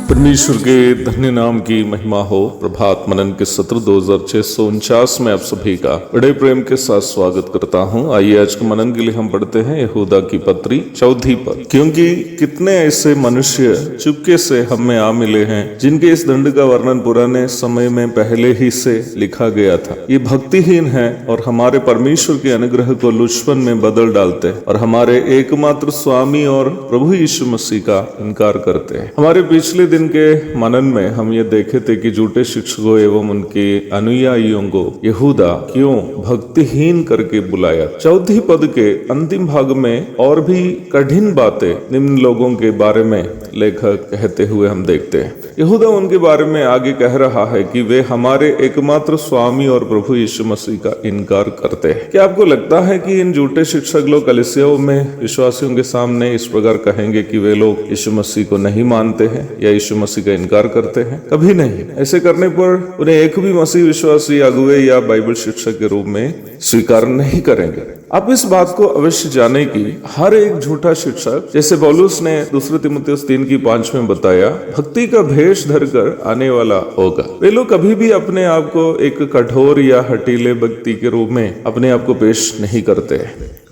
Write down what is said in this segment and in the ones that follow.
परमेश्वर के धन्य नाम की महिमा हो। प्रभात मनन के सत्र 2649 में आप सभी का बड़े प्रेम के साथ स्वागत करता हूं। आइए आज के मनन के लिए हम पढ़ते हैं यहूदा की पत्री 4 पद। क्योंकि कितने ऐसे मनुष्य चुपके से हम में आ मिले हैं जिनके इस दंड का वर्णन पुराने समय में पहले ही से लिखा गया था। ये भक्तिहीन है और हमारे परमेश्वर के अनुग्रह को लुचपन में बदल डालते हैं और हमारे एकमात्र स्वामी और प्रभु यीशु मसीह का इनकार करते हैं। हमारे पिछले दिन के मनन में हम ये देखे थे कि झूठे शिक्षकों एवं उनके अनुयायियों को यहूदा क्यों भक्तिहीन करके बुलाया। 4 पद के अंतिम भाग में और भी कठिन बातें निम्न लोगों के बारे में लेखक कहते हुए हम देखते हैं। यहूदा उनके बारे में आगे कह रहा है कि वे हमारे एकमात्र स्वामी और प्रभु यीशु मसीह का इनकार करते हैं। क्या आपको लगता है कि इन झूठे शिक्षक लोग कलीसियाओं में विश्वासियों के सामने इस प्रकार कहेंगे कि वे लोग यीशु मसीह को नहीं मानते हैं या यीशु मसीह का इनकार करते हैं? कभी नहीं। ऐसे करने पर उन्हें एक भी मसीह विश्वासी अगुवे या बाइबल शिक्षक के रूप में स्वीकार नहीं करेंगे। आप इस बात को अवश्य जाने की हर एक झूठा शिक्षक, जैसे पौलुस ने 2 तीमुथियुस 3:5 में बताया, भक्ति का भेष धरकर आने वाला होगा। वे लोग कभी भी अपने आप को एक कठोर या हठीले व्यक्ति के रूप में अपने आप को पेश नहीं करते।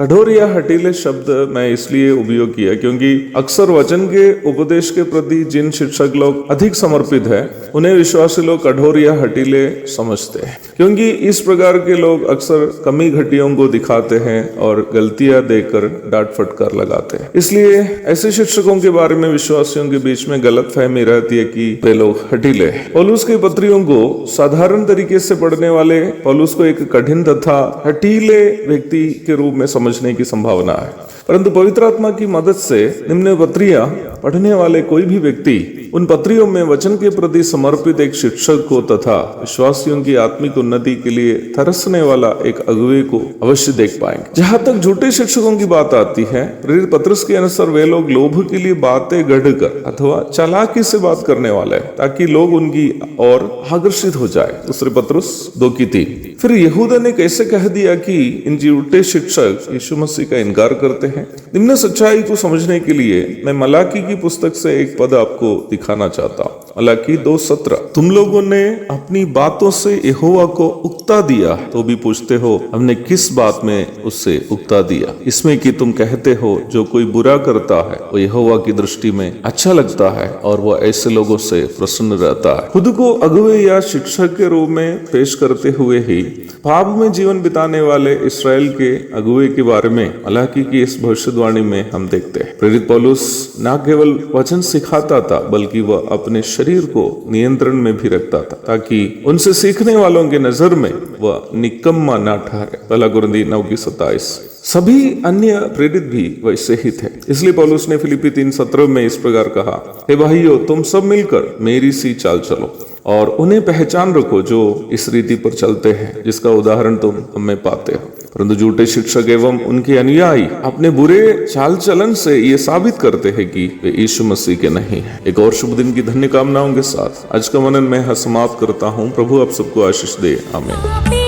कठोर या हठीले शब्द मैं इसलिए उपयोग किया क्योंकि अक्सर वचन के उपदेश के प्रति जिन शिक्षक लोग अधिक समर्पित है उन्हें विश्वासी लोग कठोर या हठीले समझते हैं, क्योंकि इस प्रकार के लोग अक्सर कमी घटियों को दिखाते हैं और गलतियां देकर डांट फटकार लगाते हैं। इसलिए ऐसे शिक्षकों के बारे में विश्वासियों के बीच में गलतफहमी रहती है कि वे लोग हठीले हैं। पौलुस की पत्रियों को साधारण तरीके से पढ़ने वाले पौलुस को एक कठिन तथा हठीले व्यक्ति के रूप में समझने की संभावना है, परंतु पवित्र आत्मा की मदद से निम्न पत्रियां पढ़ने वाले कोई भी व्यक्ति उन पत्रियों में वचन के प्रति समर्पित एक शिक्षक को तथा विश्वासियों की आत्मिक उन्नति के लिए तरसने वाला एक अगुवे को अवश्य देख पाएंगे। जहां तक झूठे शिक्षकों की बात आती है, प्रेरित पत्रस के अनुसार वे लोग लोभ के लिए बातें गढ़कर अथवा चालाकी से बात करने वाले हैं ताकि लोग उनकी ओर आकर्षित हो जाए। 2 पत्रस 2:3। फिर यहूदा ने कैसे कह दिया कि इन झूठे शिक्षक यीशु मसीह का इनकार करते हैं? निम्न सच्चाई को समझने के लिए मैं मलाकी की पुस्तक से एक पद आपको दिखाना चाहता हूँ। मलाकी 2:17। तुम लोगों ने अपनी बातों से यहोवा को उकता दिया तो भी पूछते हो हमने किस बात में उससे उकता दिया? इसमें कि तुम कहते हो जो कोई बुरा करता है वो यहोवा की दृष्टि में अच्छा लगता है और वो ऐसे लोगों से प्रसन्न रहता है। खुद को अगुवे या शिक्षक के रूप में पेश करते हुए ही पाप में जीवन बिताने वाले इस्राएल के अगुवे के बारे में मलाकी की इस भविष्यवाणी में हम देखते हैं। प्रेरित पौलुस न केवल वचन सिखाता था बल्कि वह अपने शरीर को नियंत्रण में भी रखता था ताकि उनसे सीखने वालों के नजर में वह निकम्मा ना ठहरे। 1 कुरिन्थी 9:27। सभी अन्य प्रेरित भी वैसे ही थे। इसलिए पौलुस ने फिलिप्पी 3:17 में इस प्रकार कहा, हे भाइयों, तुम सब मिलकर मेरी सी चाल चलो और उन्हें पहचान रखो जो इस रीति पर चलते हैं जिसका उदाहरण तुम हमें पाते हो। परंतु झूठे शिक्षक एवं उनके अनुयायी अपने बुरे चाल चलन से ये साबित करते हैं कि वे यीशु मसीह के नहीं हैं। एक और शुभ दिन की धन्य कामनाओं के साथ आज का मनन मैं समाप्त करता हूँ। प्रभु आप सबको आशीष दे। आमीन।